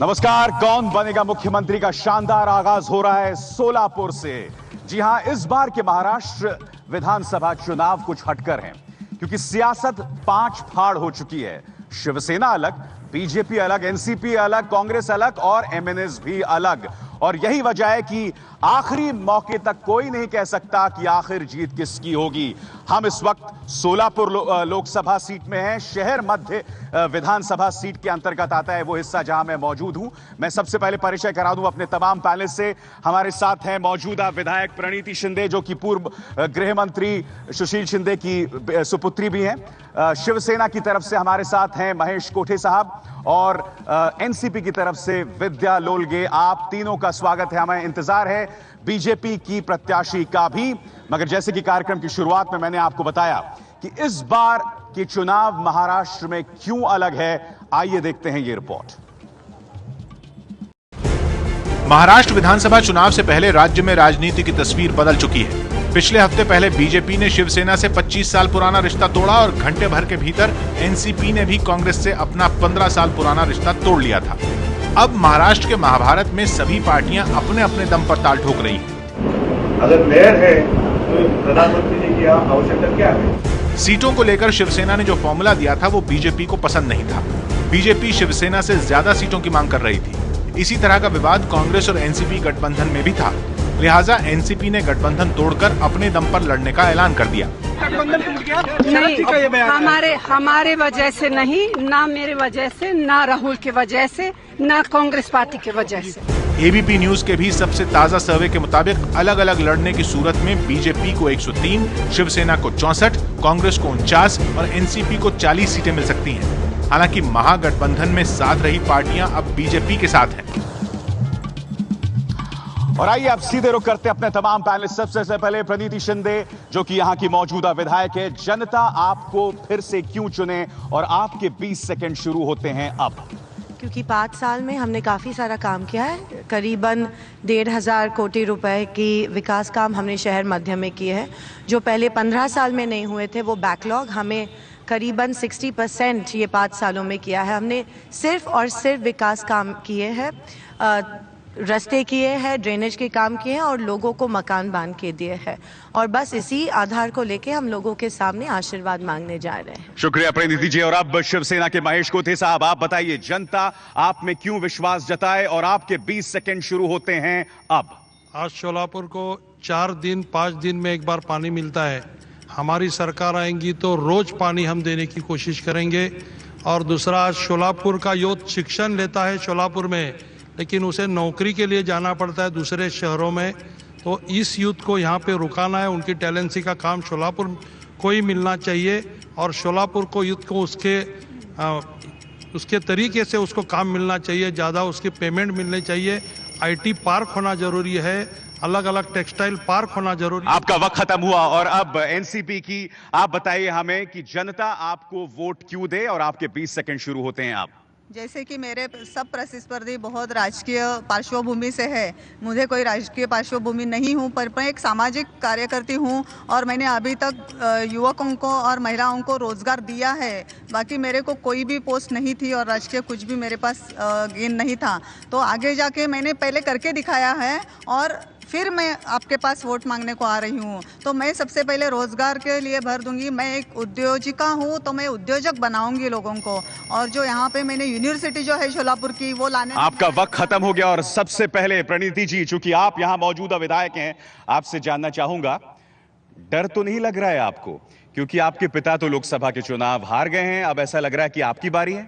नमस्कार। कौन बनेगा मुख्यमंत्री का शानदार आगाज हो रहा है सोलापुर से। जी हां, इस बार के महाराष्ट्र विधानसभा चुनाव कुछ हटकर हैं, क्योंकि सियासत पांच फाड़ हो चुकी है। शिवसेना अलग, बीजेपी अलग, एनसीपी अलग, कांग्रेस अलग और एमएनएस भी अलग। और यही वजह है कि आखिरी मौके तक कोई नहीं कह सकता कि आखिर जीत किसकी होगी। हम इस वक्त सोलापुर लोकसभा सीट में हैं। शहर मध्य विधानसभा सीट के अंतर्गत आता है वो हिस्सा जहां मैं मौजूद हूं। मैं सबसे पहले परिचय करा दूं अपने तमाम पैनलिस्ट से। हमारे साथ हैं मौजूदा विधायक प्रणीति शिंदे, जो कि पूर्व गृह मंत्री सुशील शिंदे की सुपुत्री भी हैं। शिवसेना की तरफ से हमारे साथ हैं महेश कोठे साहब और एनसीपी की तरफ से विद्या लोलगे। आप तीनों का स्वागत है। हमें इंतजार है बीजेपी की प्रत्याशी का भी, मगर जैसे कि कार्यक्रम की शुरुआत में मैंने आपको बताया कि इस बार के चुनाव महाराष्ट्र में क्यों अलग है, आइए देखते हैं ये रिपोर्ट। महाराष्ट्र विधानसभा चुनाव से पहले राज्य में राजनीति की तस्वीर बदल चुकी है। पिछले हफ्ते पहले बीजेपी ने शिवसेना से 25 साल पुराना रिश्ता तोड़ा और घंटे भर के भीतर एनसीपी ने भी कांग्रेस से अपना 15 साल पुराना रिश्ता तोड़ लिया था। अब महाराष्ट्र के महाभारत में सभी पार्टियां अपने अपने दम पर ताल ठोक रही हैं। अगर मेयर है तो प्रधानमंत्री जी की आवश्यकता क्या है? सीटों को लेकर शिवसेना ने जो फॉर्मूला दिया था वो बीजेपी को पसंद नहीं था। बीजेपी शिवसेना से ज्यादा सीटों की मांग कर रही थी। इसी तरह का विवाद कांग्रेस और एनसीपी गठबंधन में भी था। लिहाजा एनसीपी ने गठबंधन तोड़कर अपने दम पर लड़ने का ऐलान कर दिया। नहीं, हमारे वजह से नहीं, ना मेरे वजह से, ना राहुल के वजह से, ना कांग्रेस पार्टी के वजह से। एबीपी न्यूज के भी सबसे ताजा सर्वे के मुताबिक अलग अलग लड़ने की सूरत में बीजेपी को 103, शिवसेना को 64, कांग्रेस को 49 और एनसीपी को 40 सीटें मिल सकती हैं। हालांकि महागठबंधन में साथ रही पार्टियां अब बीजेपी के साथ हैं। और आइए अब सीधे रुख करते हैं अपने तमाम पैनलिस्ट। सबसे पहले प्रणीति शिंदे, जो कि यहां की मौजूदा विधायक है। जनता आपको फिर से क्यों चुने और आपके 20 सेकंड शुरू होते हैं अब। क्योंकि 5 साल में हमने काफ़ी सारा काम किया है। करीबन 1,500 कोटी रुपए की विकास काम हमने शहर मध्य में किए हैं। जो पहले 15 साल में नहीं हुए थे वो बैकलॉग हमें करीबन 60% ये 5 सालों में किया है। हमने सिर्फ और सिर्फ विकास काम किए हैं, रास्ते किए हैं, ड्रेनेज के काम किए हैं और लोगों को मकान बांध के दिए हैं। और बस इसी आधार को लेके हम लोगों के सामने आशीर्वाद मांगने जा रहे हैं। शुक्रिया प्रणीति जी। और अब शिवसेना के महेश कोठे साहब, आप बताइए जनता आप में क्यों विश्वास जताए और आपके 20 सेकंड शुरू होते हैं अब। आज शोलापुर को 4 दिन 5 दिन में एक बार पानी मिलता है। हमारी सरकार आएंगी तो रोज पानी हम देने की कोशिश करेंगे। और दूसरा, आज शोलापुर का युवा शिक्षण लेता है शोलापुर में, लेकिन उसे नौकरी के लिए जाना पड़ता है दूसरे शहरों में। तो इस यूथ को यहाँ पे रुकाना है। उनकी टैलेंसी का काम शोलापुर को ही मिलना चाहिए और शोलापुर को यूथ को उसके तरीके से उसको काम मिलना चाहिए, ज़्यादा उसकी पेमेंट मिलनी चाहिए। आईटी पार्क होना जरूरी है, अलग अलग टेक्सटाइल पार्क होना जरूरी है। आपका वक्त खत्म हुआ। और अब एनसीपी की आप बताइए हमें कि जनता आपको वोट क्यों दे और आपके 20 सेकंड शुरू होते हैं आप। जैसे कि मेरे सब प्रतिस्पर्धी बहुत राजकीय पार्श्वभूमि से है, मुझे कोई राजकीय पार्श्वभूमि नहीं हूँ, पर मैं एक सामाजिक कार्यकर्ती हूँ और मैंने अभी तक युवकों को और महिलाओं को रोजगार दिया है। बाकी मेरे को कोई भी पोस्ट नहीं थी और राजकीय कुछ भी मेरे पास गेन नहीं था। तो आगे जाके मैंने पहले करके दिखाया है और फिर मैं आपके पास वोट मांगने को आ रही हूँ। तो मैं सबसे पहले रोजगार के लिए भर दूंगी। मैं एक उद्योजिका हूँ, तो मैं उद्योजक बनाऊंगी लोगों को। और जो यहाँ पे मैंने यूनिवर्सिटी जो है शोलापुर की वो लाने। आपका वक्त खत्म हो गया। और सबसे पहले प्रणीति जी, चूंकि आप यहाँ मौजूदा विधायक हैं, आपसे जानना चाहूंगा, डर तो नहीं लग रहा है आपको, क्योंकि आपके पिता तो लोकसभा के चुनाव हार गए हैं, अब ऐसा लग रहा है कि आपकी बारी है।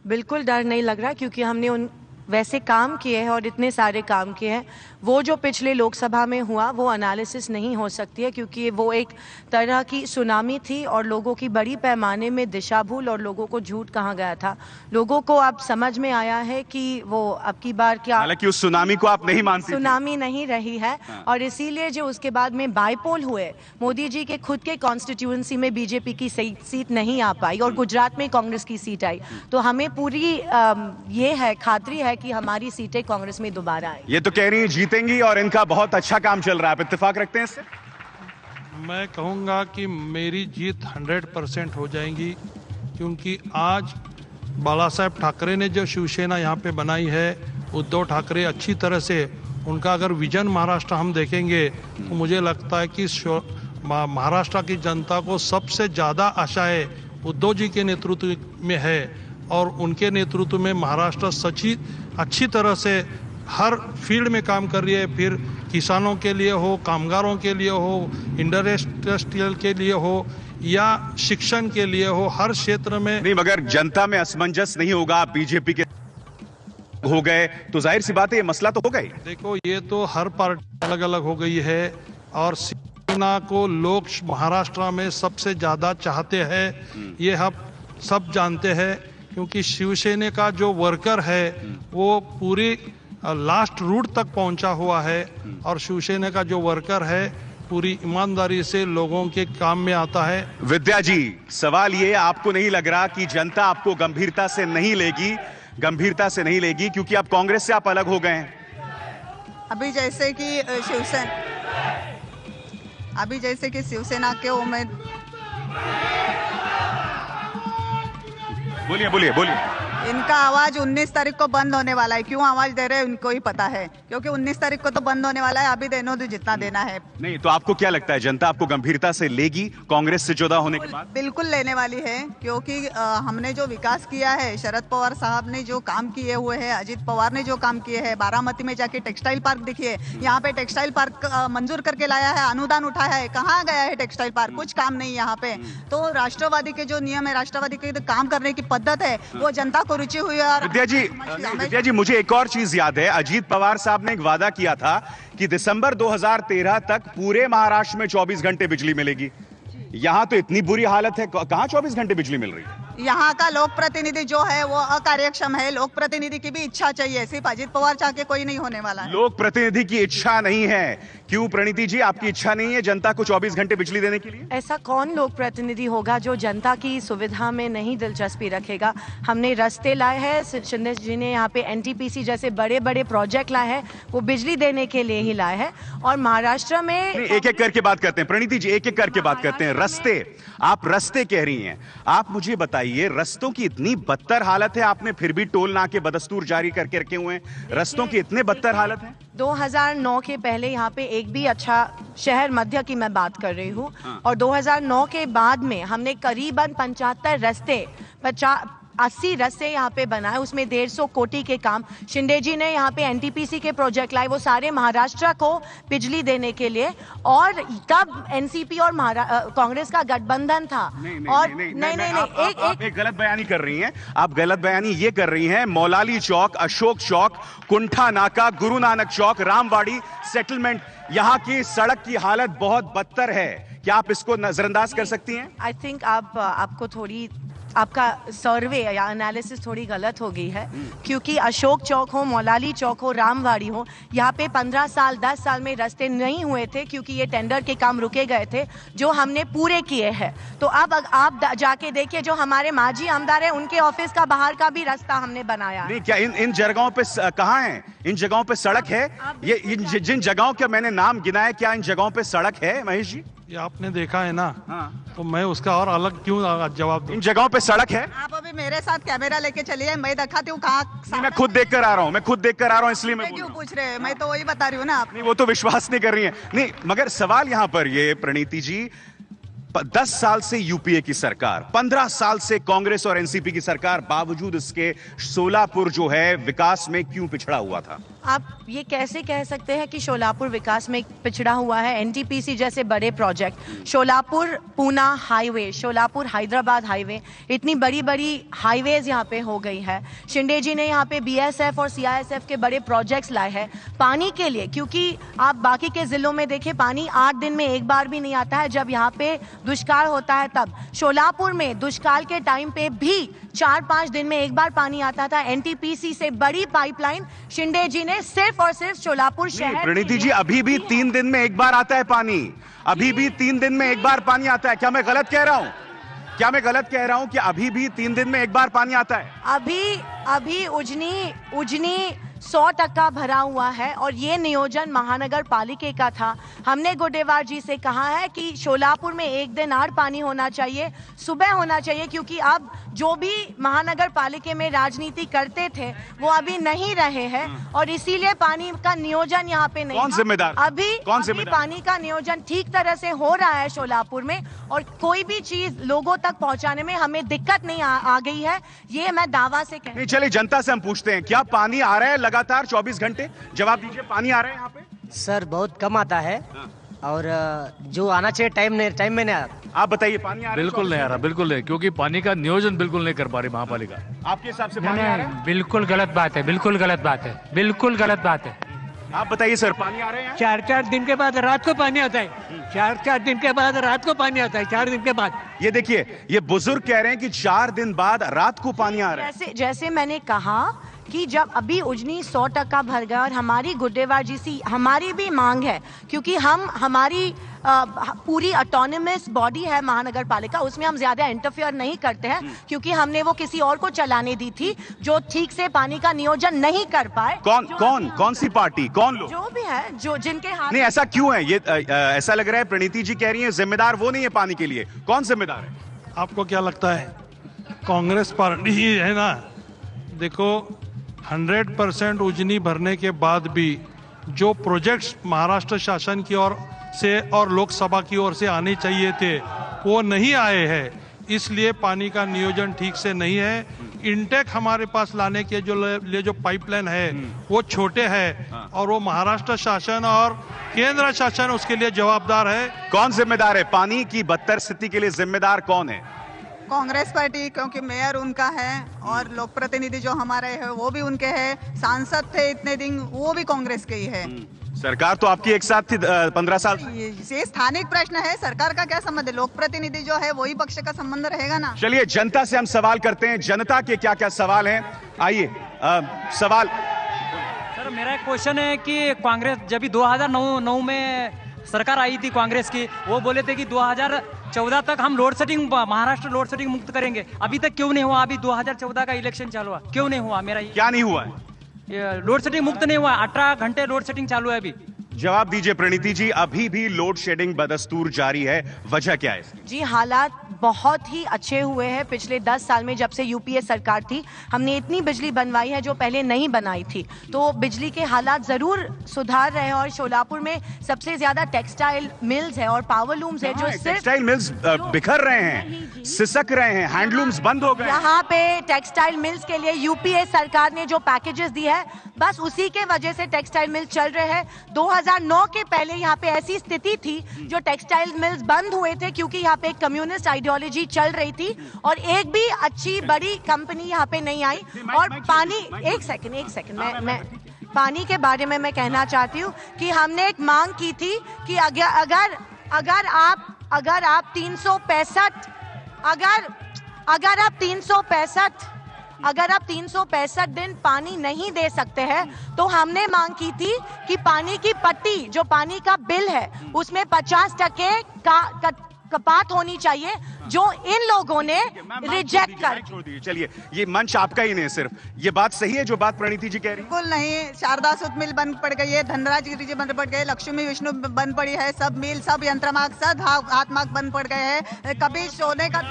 बिल्कुल डर नहीं लग रहा, क्योंकि हमने उन वैसे काम किए हैं और इतने सारे काम किए हैं। वो जो पिछले लोकसभा में हुआ वो एनालिसिस नहीं हो सकती है, क्योंकि वो एक तरह की सुनामी थी और लोगों की बड़ी पैमाने में दिशा भूल और लोगों को झूठ कहा गया था। लोगों को अब समझ में आया है कि वो अब की बार क्या, हालांकि उस सुनामी को आप नहीं मानती, सुनामी नहीं रही है। और इसीलिए जो उसके बाद में बाईपोल हुए, मोदी जी के खुद के कॉन्स्टिट्यूएंसी में बीजेपी की सीट नहीं आ पाई और गुजरात में कांग्रेस की सीट आई। तो हमें पूरी ये है, खातरी है कि हमारी सीटें कांग्रेस में दोबारा आए। ये तो कह रही है जीतेंगी और इनका बहुत अच्छा काम चल रहा है, आप इत्तेफाक रखते हैं इससे? मैं कहूंगा कि मेरी जीत 100% हो जाएगी, क्योंकि आज बाला साहेब ठाकरे ने जो शिवसेना यहाँ पे बनाई है, उद्धव ठाकरे अच्छी तरह से उनका अगर विजन महाराष्ट्र हम देखेंगे तो मुझे लगता है कि महाराष्ट्र की जनता को सबसे ज़्यादा आशाएं उद्धव जी के नेतृत्व में है और उनके नेतृत्व में महाराष्ट्र सचिव अच्छी तरह से हर फील्ड में काम कर रही है। फिर किसानों के लिए हो, कामगारों के लिए हो, इंडस्ट्रियल के लिए हो या शिक्षण के लिए हो, हर क्षेत्र में। नहीं, मगर जनता में असमंजस नहीं होगा, बीजेपी के हो गए तो जाहिर सी बात है ये मसला तो होगा ही। देखो, ये तो हर पार्टी अलग अलग हो गई है और शिवसेना को लोग महाराष्ट्र में सबसे ज्यादा चाहते हैं, ये हम सब जानते हैं, क्योंकि शिवसेना का जो वर्कर है वो पूरी लास्ट रूट तक पहुंचा हुआ है और शिवसेना का जो वर्कर है पूरी ईमानदारी से लोगों के काम में आता है। विद्या जी, सवाल ये, आपको नहीं लग रहा कि जनता आपको गंभीरता से नहीं लेगी क्योंकि अब कांग्रेस से आप अलग हो गए हैं? अभी जैसे कि शिवसेना के बोलिए। इनका आवाज 19 तारीख को बंद होने वाला है। क्यों आवाज दे रहे हैं उनको ही पता है, क्योंकि 19 तारीख को तो बंद होने वाला है। अभी देना दो जितना देना है। नहीं तो आपको क्या लगता है, जनता आपको गंभीरता से लेगी कांग्रेस से जुदा होने के बाद? बिल्कुल लेने वाली है, क्योंकि हमने जो विकास किया है, शरद पवार साहब ने जो काम किए हुए हैं, अजीत पवार ने जो काम किए हैं, बारामती में जाके टेक्सटाइल पार्क देखिए, यहाँ पे टेक्सटाइल पार्क मंजूर करके लाया है, अनुदान उठाया है, कहाँ गया है टेक्सटाइल पार्क? कुछ काम नहीं यहाँ पे। तो राष्ट्रवादी के जो नियम है, राष्ट्रवादी के काम करने की पद्धत है, वो जनता को रुचि हुई है। और विद्या जी, मुझे एक और चीज याद है, अजीत पवार साहब ने एक वादा किया था कि दिसंबर 2013 तक पूरे महाराष्ट्र में 24 घंटे बिजली मिलेगी। यहां तो इतनी बुरी हालत है, कहां 24 घंटे बिजली मिल रही है? यहाँ का लोक प्रतिनिधि जो है वो अकार्यक्षम है। लोक प्रतिनिधि की भी इच्छा चाहिए, सिर्फ अजीत पवार चाह के कोई नहीं होने वाला है। लोक प्रतिनिधि की इच्छा नहीं है? क्यों प्रणीति जी, आपकी इच्छा नहीं है जनता को 24 घंटे बिजली देने के लिए? ऐसा कौन लोक प्रतिनिधि होगा जो जनता की सुविधा में नहीं दिलचस्पी रखेगा? हमने रास्ते लाए हैं, शिंदे जी ने यहाँ पे एनटीपीसी जैसे बड़े बड़े प्रोजेक्ट लाए हैं, वो बिजली देने के लिए ही लाए हैं। और महाराष्ट्र में एक एक करके बात करते हैं प्रणीति जी, एक एक करके बात करते हैं। रास्ते, आप रास्ते कह रही हैं, आप मुझे बताइए, रास्तों की इतनी बदतर हालत है, आपने फिर भी टोल नाके बदस्तूर जारी करके रखे हुए हैं। रास्तों की इतने बदतर हालत है। 2009 के पहले यहाँ पे एक भी अच्छा शहर मध्य की मैं बात कर रही हूँ, और 2009 के बाद में हमने करीबन 75 रास्ते 80 रास्ते यहाँ पे बनाए, उसमें 150 कोटी के काम शिंदे जी ने यहाँ पे एनटीपीसी के प्रोजेक्ट लाए, वो सारे महाराष्ट्र को बिजली देने के लिए। और तब एनसीपी और कांग्रेस का गठबंधन था। आप एक गलत बयानी कर रही हैं। आप गलत बयानी ये कर रही हैं, मौलाली चौक, अशोक चौक, कुंठा नाका, गुरु नानक चौक, रामबाड़ी सेटलमेंट, यहाँ की सड़क की हालत बहुत बदतर है। क्या आप इसको नजरअंदाज कर सकती हैं? आई थिंक आपको थोड़ी आपका सर्वे या एनालिसिस थोड़ी गलत हो गई है, क्योंकि अशोक चौक हो, मौलाली चौक हो, रामवाड़ी हो, यहाँ पे 15 साल 10 साल में रास्ते नहीं हुए थे, क्योंकि ये टेंडर के काम रुके गए थे, जो हमने पूरे किए हैं। तो अब आप जाके देखिए, जो हमारे माजी आमदार है, उनके ऑफिस का बाहर का भी रास्ता हमने बनाया। नहीं, क्या इन जगहों पे कहाँ है? इन जगहों पे सड़क है? ये जिन जगहों का मैंने नाम गिनाया, क्या इन जगहों पे सड़क है महेश जी? ये आपने देखा है ना, तो मैं उसका और अलग क्यों जवाब दूं? इन जगहों पे सड़क है? आप अभी मेरे साथ कैमरा लेके चलिए, मैं दिखाती हूँ कहाँ। मैं खुद देख कर आ रहा हूँ, इसलिए मैं क्यों पूछ रहे हैं? मैं तो वही बता रही हूँ ना। आप नहीं, वो तो विश्वास नहीं कर रही है। नहीं, मगर सवाल यहाँ पर ये प्रणीति जी, 10 साल से यूपीए की सरकार, 15 साल से कांग्रेस और एनसीपी की सरकार, बावजूद इसके सोलापुर जो है विकास में क्यों पिछड़ा हुआ था? आप ये कैसे कह सकते हैं कि शोलापुर विकास में पिछड़ा हुआ है? एनटीपीसी जैसे बड़े project, Sholapur Poona highway, Sholapur Hyderabad highway, इतनी बड़ी बड़ी हाईवेज यहाँ पे हो गई है। शिंदे जी ने यहाँ पे बीएसएफ और सीआईएसएफ के बड़े प्रोजेक्ट्स लाए हैं पानी के लिए, क्योंकि आप बाकी के जिलों में देखें, पानी 8 दिन में एक बार भी नहीं आता है, जब यहाँ पे दुष्काल होता है तब। शोलापुर में दुष्काल के टाइम पे भी 4-5 दिन में एक बार पानी आता था। एनटीपीसी से बड़ी पाइपलाइन शिंदे जी ने सिर्फ और सिर्फ शोलापुर शहर। प्रणीति जी, अभी भी 3 दिन में एक बार आता है पानी, अभी भी 3 दिन में एक बार पानी आता है। क्या मैं गलत कह रहा हूं? कि अभी भी 3 दिन में एक बार पानी आता है? अभी उजनी 100% भरा हुआ है, और ये नियोजन महानगर पालिका का था। हमने गुडेवार जी से कहा है कि शोलापुर में एक दिन और पानी होना चाहिए, सुबह होना चाहिए, क्योंकि अब जो भी महानगर पालिका में राजनीति करते थे वो अभी नहीं रहे हैं और इसीलिए पानी का नियोजन यहाँ पे नहीं। कौन जिम्मेदार? अभी पानी का नियोजन ठीक तरह से हो रहा है शोलापुर में और कोई भी चीज लोगों तक पहुँचाने में हमें दिक्कत नहीं आ गई है, ये मैं दावा से कहूँ। चलिए जनता से हम पूछते हैं, क्या पानी आ रहा है लगातार 24 घंटे? जवाब दीजिए, पानी आ रहा है यहाँ पे? सर बहुत कम आता है और जो आना चाहिए टाइम में नहीं आता। आप बताइए, पानी आ रहा है? बिल्कुल नहीं आ रहा, बिल्कुल नहीं, क्योंकि पानी का नियोजन बिल्कुल नहीं कर पा रही महापालिका। आपके हिसाब से पानी आ रहा है? बिल्कुल गलत बात है, बिल्कुल गलत बात है, बिल्कुल गलत बात है। आप बताइए सर, पानी आ रहे हैं? 4 दिन के बाद रात को पानी आता है, 4 दिन के बाद रात को पानी आता है, 4 दिन के बाद। ये देखिए, ये बुजुर्ग कह रहे हैं कि 4 दिन बाद रात को पानी आ रहा है। जैसे मैंने कहा कि जब अभी उजनी 100% भर गया और हमारी गुड्डेवार जी हमारी भी मांग है, क्योंकि हमारी पूरी ऑटोनमस बॉडी है महानगर पालिका, उसमें हम ज्यादा इंटरफेयर नहीं करते हैं क्योंकि हमने वो किसी और को चलाने दी थी जो ठीक से पानी का नियोजन नहीं कर पाए। कौन सी पार्टी, कौन लोग? जो भी है, जो जिनके हाथ। नहीं, ऐसा क्यों है? ये ऐसा लग रहा है प्रणीति जी कह रही है जिम्मेदार वो नहीं है पानी के लिए। कौन जिम्मेदार है? आपको क्या लगता है? कांग्रेस पार्टी ही है ना। देखो, 100% उजनी भरने के बाद भी जो प्रोजेक्ट्स महाराष्ट्र शासन की ओर से और लोकसभा की ओर से आने चाहिए थे वो नहीं आए हैं, इसलिए पानी का नियोजन ठीक से नहीं है। इनटेक हमारे पास लाने के जो पाइपलाइन है वो छोटे हैं और वो महाराष्ट्र शासन और केंद्र शासन उसके लिए जवाबदार है। कौन जिम्मेदार है? पानी की बदतर स्थिति के लिए जिम्मेदार कौन है? कांग्रेस पार्टी, क्योंकि मेयर उनका है और लोक प्रतिनिधि जो हमारे है वो भी उनके हैं, सांसद थे इतने दिन वो भी कांग्रेस के ही है। सरकार तो आपकी एक साथ थी 15 साल। ये स्थानिक प्रश्न है, सरकार का क्या संबंध है? लोक प्रतिनिधि जो है वही पक्ष का संबंध रहेगा ना। चलिए जनता से हम सवाल करते हैं, जनता के क्या क्या सवाल हैं। आइए सवाल। सर मेरा एक क्वेश्चन है कि कांग्रेस जब भी 2009 में सरकार आई थी कांग्रेस की, वो बोले थे कि 2014 तक हम load setting, Maharashtra load setting मुक्त करेंगे। अभी तक क्यों नहीं हुआ? अभी 2014 का इलेक्शन चालू हुआ, क्यों नहीं हुआ? मेरा क्या नहीं हुआ है? लोड सेटिंग मुक्त नहीं हुआ, 18 घंटे लोड सेटिंग चालू है अभी। जवाब दीजिए प्रणीति जी, अभी भी लोड शेडिंग बदस्तूर जारी है, वजह क्या है? जी, हालात बहुत ही अच्छे हुए हैं पिछले 10 साल में। जब से यूपीए सरकार थी हमने इतनी बिजली बनवाई है जो पहले नहीं बनाई थी, तो बिजली के हालात जरूर सुधार रहे हैं। और शोलापुर में सबसे ज्यादा टेक्सटाइल मिल्स है और पावर लूम्स है जो टेक्सटाइल मिल्स बिखर रहे हैं, सिसक रहे हैं, हैंडलूम्स बंद हो गए। यहाँ पे टेक्सटाइल मिल्स के लिए यूपीए सरकार ने जो पैकेजेस दिए है, बस उसी के वजह से टेक्सटाइल मिल्स चल रहे हैं। 2009 के पहले यहाँ पे ऐसी स्थिति थी जो टेक्सटाइल मिल्स बंद हुए थे क्योंकि यहाँ पे एक कम्युनिस्ट आइडियोलॉजी चल रही थी और एक भी अच्छी बड़ी कंपनी यहाँ पे नहीं आई। और पानी, एक सेकंड, मैं पानी के बारे में मैं कहना चाहती हूँ कि हमने एक मांग की थी कि अगर आप 365 दिन पानी नहीं दे सकते हैं तो हमने मांग की थी कि पानी की पट्टी, जो पानी का बिल है, उसमें 50% कपात होनी चाहिए, जो इन लोगों ने रिजेक्ट कर। छोड़ दीजिए, चलिए ये मंच आपका ही नहीं सिर्फ, ये बात सही है जो बात प्रणीति जी कह रही है? बिल्कुल नहीं। शारदा सूत मिल बंद पड़ गई है, धनराज गिरी जी बंद पड़ गए, लक्ष्मी विष्णु बंद पड़ी है, सब मिल, सब यंत्रमाग, सब हाथमाग बंद पड़ गए हैं। कभी सोने का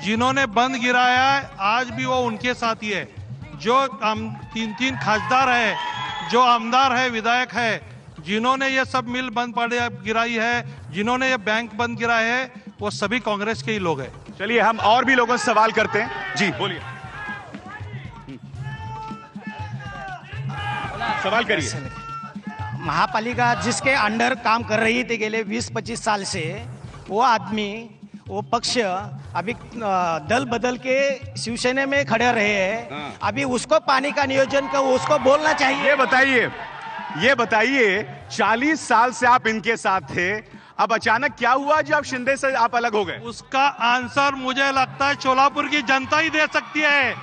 जिन्होंने बंद गिराया है आज भी वो उनके साथ ही है। जो 3 खासदार है, जो आमदार है, विधायक है, जिन्होंने ये सब मिल बंद गिराई है, जिन्होंने ये बैंक बंद गिराए है, वो सभी कांग्रेस के ही लोग हैं। चलिए हम और भी लोगों से सवाल करते हैं। जी बोलिए, सवाल करिए। महापालिका जिसके अंडर काम कर रही थी गेले 20-25 साल से, वो आदमी, वो पक्ष अभी दल बदल के शिवसेना में खड़े रहे हैं। अभी उसको पानी का नियोजन का उसको बोलना चाहिए। ये बताइए 40 साल से आप इनके साथ थे, अब अचानक क्या हुआ जब शिंदे से आप अलग हो गए? उसका आंसर मुझे लगता है शोलापुर की जनता ही दे सकती है।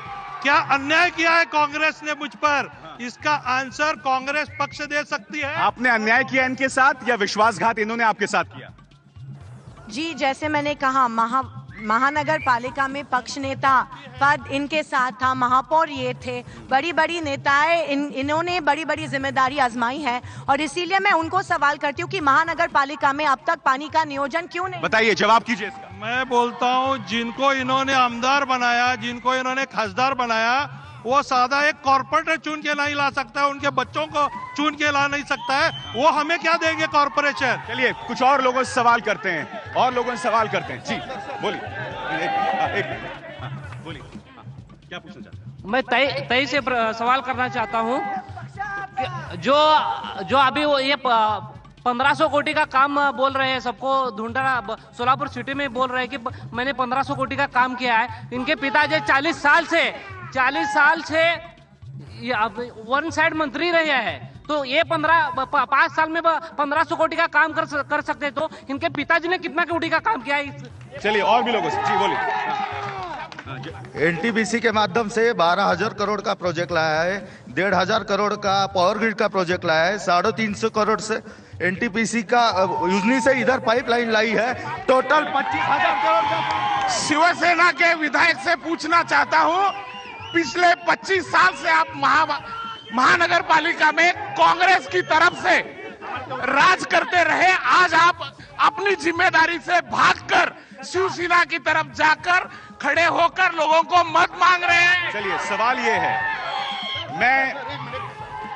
क्या अन्याय किया है कांग्रेस ने मुझ पर, इसका आंसर कांग्रेस पक्ष दे सकती है। आपने अन्याय किया इनके साथ या विश्वासघात इन्होंने आपके साथ किया? जी, जैसे मैंने कहा, महानगर पालिका में पक्ष नेता पद इनके साथ था, महापौर ये थे, बड़ी बड़ी नेताएं, इन्होंने बड़ी बड़ी जिम्मेदारी आजमाई है और इसीलिए मैं उनको सवाल करती हूँ कि महानगर पालिका में अब तक पानी का नियोजन क्यों नहीं? बताइए, जवाब कीजिए इसका। मैं बोलता हूँ जिनको इन्होंने आमदार बनाया, जिनको इन्होंने खासदार बनाया, वो सादा एक कॉर्पोरेटर चुन के नहीं ला सकता है, उनके बच्चों को चुन के ला नहीं सकता है, वो हमें क्या देंगे कॉर्पोरेशन। चलिए कुछ और लोगों से सवाल करते हैं, और लोगों से सवाल करते हैं। जी बोलिए, बोलिए क्या पूछना चाहते हैं? मैं तय से सवाल करना चाहता हूँ। जो अभी वो ये 1500 कोटी का काम बोल रहे हैं, सबको ढूंढना सोलापुर सिटी में बोल रहे हैं कि मैंने 1500 कोटी का काम किया है। इनके पिताजी 40 साल से वन साइड मंत्री रहे हैं, तो ये 5 साल में 1500 कोटी का काम कर सकते, तो इनके पिताजी ने कितना कोटी का काम किया है? चलिए और भी लोगों से, जी बोलिए। एनटीपीसी के माध्यम से 12,000 करोड़ का प्रोजेक्ट लाया है, 1,500 करोड़ का पावर ग्रिड का प्रोजेक्ट लाया है, 350 करोड़ से एनटीपीसी का यूजनी से इधर पाइपलाइन लाई है, टोटल 25,000 करोड़ का। शिवसेना के विधायक से पूछना चाहता हूं, पिछले 25 साल से आप महानगर पालिका में कांग्रेस की तरफ से राज करते रहे, आज आप अपनी जिम्मेदारी से भागकर शिवसेना की तरफ जाकर खड़े होकर लोगों को मत मांग रहे हैं। चलिए सवाल ये है,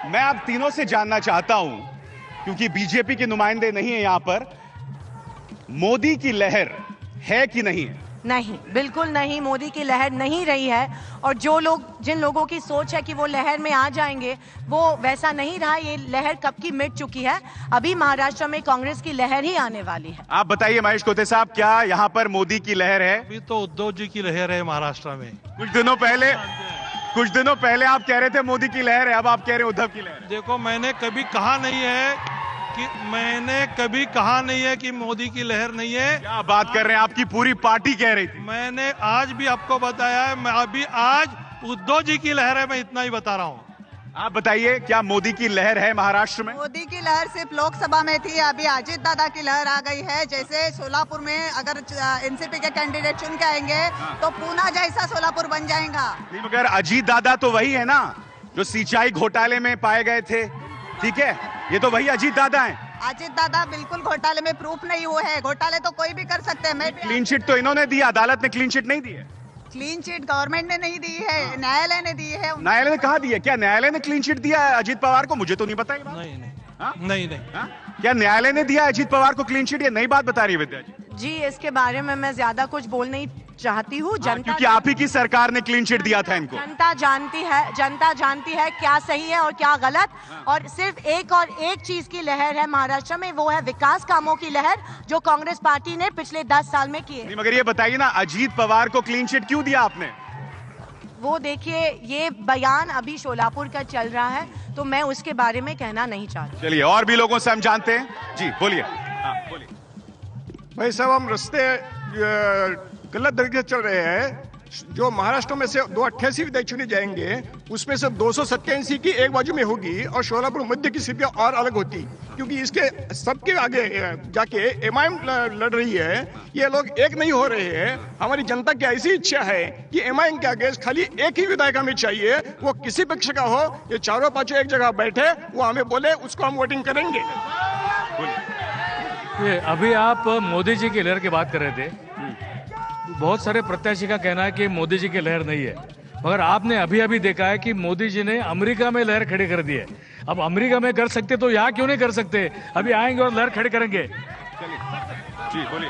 मैं आप तीनों से जानना चाहता हूं, क्योंकि बीजेपी के नुमाइंदे नहीं है यहां पर, मोदी की लहर है कि नहीं है? नहीं, बिल्कुल नहीं, मोदी की लहर नहीं रही है। और जिन लोगों की सोच है कि वो लहर में आ जाएंगे, वो वैसा नहीं रहा। ये लहर कब की मिट चुकी है। अभी महाराष्ट्र में कांग्रेस की लहर ही आने वाली है। आप बताइए महेश कोटे साहब, क्या यहाँ पर मोदी की लहर है? अभी तो उद्धव जी की लहर है महाराष्ट्र में। कुछ दिनों पहले आप कह रहे थे मोदी की लहर है, अब आप कह रहे हैं उद्धव की लहर। देखो, मैंने कभी कहा नहीं है कि मोदी की लहर नहीं है। क्या बात कर रहे हैं, आपकी पूरी पार्टी कह रही थी। मैंने आज भी आपको बताया है, मैं अभी आज उद्धव जी की लहर है, मैं इतना ही बता रहा हूँ। आप बताइए, क्या मोदी की लहर है महाराष्ट्र में? मोदी की लहर सिर्फ लोकसभा में थी, अभी अजीत दादा की लहर आ गई है। जैसे सोलापुर में अगर एनसीपी के कैंडिडेट चुन के आएंगे तो पूना जैसा सोलापुर बन जाएगा। मगर अजीत दादा तो वही है ना जो सिंचाई घोटाले में पाए गए थे, ठीक है? ये तो वही अजीत दादा हैं। अजीत दादा बिल्कुल घोटाले में प्रूफ नहीं हुए हैं। घोटाले तो कोई भी कर सकते हैं। क्लीन चिट तो इन्होंने दी, अदालत ने क्लीन चिट नहीं दी है। क्लीन चिट गवर्नमेंट ने नहीं दी है, न्यायालय ने दी है। न्यायालय ने कहा दी है? क्या न्यायालय ने क्लीन चिट दिया है अजीत पवार को? मुझे तो नहीं पता। नहीं। क्या न्यायालय ने दिया अजीत पवार को क्लीन चिट? ये नई बात बता रही है विद्या जी। इसके बारे में मैं ज्यादा कुछ बोल नहीं चाहती हूँ। जनता, क्योंकि आप ही की सरकार ने क्लीन चिट दिया था इनको। जनता जानती है क्या सही है और क्या गलत। और सिर्फ एक चीज की लहर है महाराष्ट्र में, वो है विकास कामों की लहर, जो कांग्रेस पार्टी ने पिछले 10 साल में किए। मगर ये बताइए ना, अजीत पवार को क्लीन चिट क्यों दिया आपने? वो देखिए, ये बयान अभी शोलापुर का चल रहा है, तो मैं उसके बारे में कहना नहीं चाहती। चलिए और भी लोगों से हम जानते हैं। जी बोलिए। भाई साहब, हम रास्ते गलत तरीके से चल रहे हैं। जो महाराष्ट्र में से 288 विधायक चुने जाएंगे, उसमें से 287 की एक बाजू में होगी और शोलापुर मध्य की सीटें और अलग होती, क्योंकि इसके सबके आगे जाके एमआईएम लड़ रही है। ये लोग एक नहीं हो रहे हैं। हमारी जनता की ऐसी इच्छा है कि एमआईएम के आगे खाली एक ही विधायक हमें चाहिए, वो किसी पक्ष का हो। ये चारों पांचों एक जगह बैठे, वो हमें बोले, उसको हम वोटिंग करेंगे। अभी आप मोदी जी की लहर की बात कर रहे थे। बहुत सारे प्रत्याशी का कहना है कि मोदी जी की लहर नहीं है, मगर आपने अभी देखा है कि मोदी जी ने अमेरिका में लहर खड़ी कर दी है। अब अमेरिका में कर सकते तो यहाँ क्यों नहीं कर सकते? अभी आएंगे और लहर खड़ी करेंगे। जी बोलिए।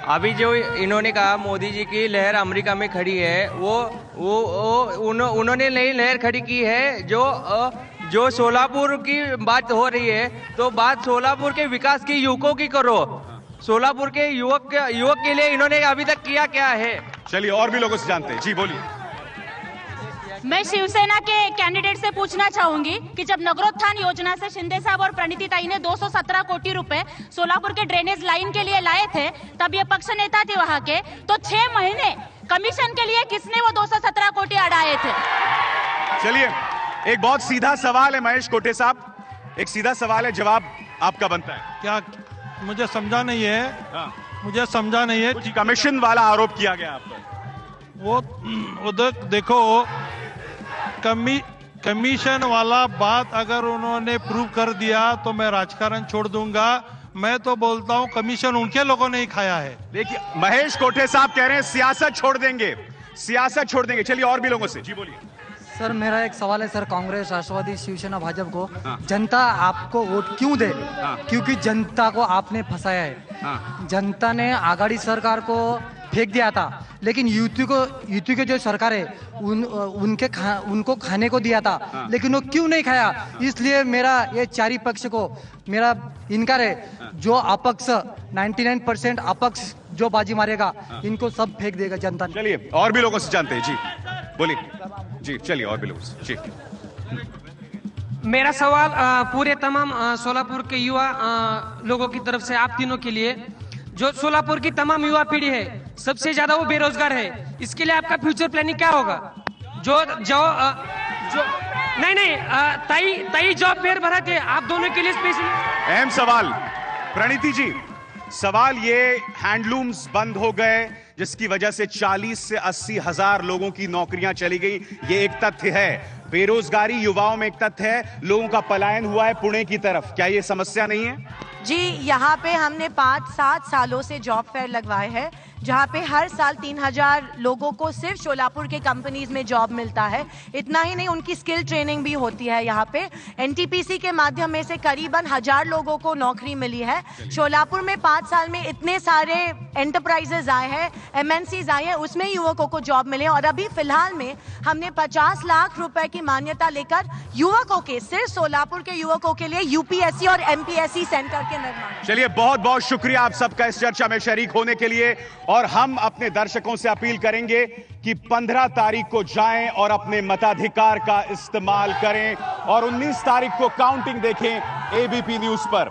अभी जो इन्होंने कहा मोदी जी की लहर अमेरिका में खड़ी है, उन्होंने नई लहर खड़ी की है। जो सोलापुर की बात हो रही है, तो बात सोलापुर के विकास की, युवकों की करो। सोलापुर के युवक के लिए इन्होंने अभी तक किया क्या है? चलिए और भी लोगों से जानते हैं। जी बोलिए। मैं शिवसेना के कैंडिडेट से पूछना चाहूंगी कि जब नगरोत्थान योजना से शिंदे साहब और प्रणिति ताई ने 217 कोटी रुपए सोलापुर के ड्रेनेज लाइन के लिए लाए थे, तब ये पक्ष नेता थे वहां के, तो 6 महीने कमीशन के लिए किसने वो 217 कोटी अड़ाए थे? चलिए, एक बहुत सीधा सवाल है महेश कोटे साहब, एक सीधा सवाल है, जवाब आपका बनता है। क्या मुझे समझा नहीं है? मुझे समझा नहीं है। कुछ कमीशन वाला आरोप किया गया आप पर। वो उधर देखो, कमीशन वाला बात अगर उन्होंने प्रूव कर दिया तो मैं राजकारण छोड़ दूंगा। मैं तो बोलता हूँ कमीशन उनके लोगों ने ही खाया है। देखिए महेश कोठे साहब कह रहे हैं सियासत छोड़ देंगे, सियासत छोड़ देंगे। चलिए और भी लोगों से जी बोलिए। सर मेरा एक सवाल है सर, कांग्रेस, राष्ट्रवादी, शिवसेना, भाजपा को जनता आपको वोट क्यों दे? क्योंकि जनता को आपने फंसाया है। जनता ने आघाड़ी सरकार को फेंक दिया था, लेकिन यूपी के जो सरकार है उनको खाने को दिया था, लेकिन वो क्यों नहीं खाया? इसलिए मेरा ये चारी पक्ष को मेरा इनकार है। जो अपक्ष 99% अपक्ष जो बाजी मारेगा इनको सब फेंक देगा जनता। चलिए और भी लोगों से जानते हैं जी, बोलिए जी। चलिए और भी लोगों से जी। मेरा सवाल पूरे तमाम सोलापुर के युवा लोगों की तरफ से आप तीनों के लिए, जो सोलापुर की तमाम युवा पीढ़ी है सबसे ज्यादा वो बेरोजगार है, इसके लिए आपका फ्यूचर प्लानिंग क्या होगा? जो तई जॉब फेयर भरा के आप दोनों के लिए स्पेशल। अहम सवाल प्रणीति जी, सवाल ये हैंडलूम्स बंद हो गए जिसकी वजह से 40 से 80 हजार लोगों की नौकरियां चली गई, ये एक तथ्य है। बेरोजगारी युवाओं में एक तथ्य है, लोगों का पलायन हुआ है पुणे की तरफ, क्या ये समस्या नहीं है? जी, यहाँ पे हमने 5-7 सालों से जॉब फेयर लगवाए हैं, जहाँ पे हर साल 3000 लोगों को सिर्फ शोलापुर के कंपनीज में जॉब मिलता है। इतना ही नहीं, उनकी स्किल ट्रेनिंग भी होती है। यहाँ पे एनटीपीसी के माध्यम में से करीबन 1000 लोगों को नौकरी मिली है। शोलापुर में 5 साल में इतने सारे एंटरप्राइजेज आए हैं, एमएनसीज आए हैं, उसमें युवकों को जॉब मिले। और अभी फिलहाल में हमने 50 लाख रुपए की मान्यता लेकर युवकों के, सिर्फ सोलापुर के युवकों के लिए यूपीएससी और एमपीएससी सेंटर के निर्माण। चलिए बहुत बहुत शुक्रिया आप सबका इस चर्चा में शरीक होने के लिए, और हम अपने दर्शकों से अपील करेंगे कि 15 तारीख को जाएं और अपने मताधिकार का इस्तेमाल करें, और 19 तारीख को काउंटिंग देखें एबीपी न्यूज पर।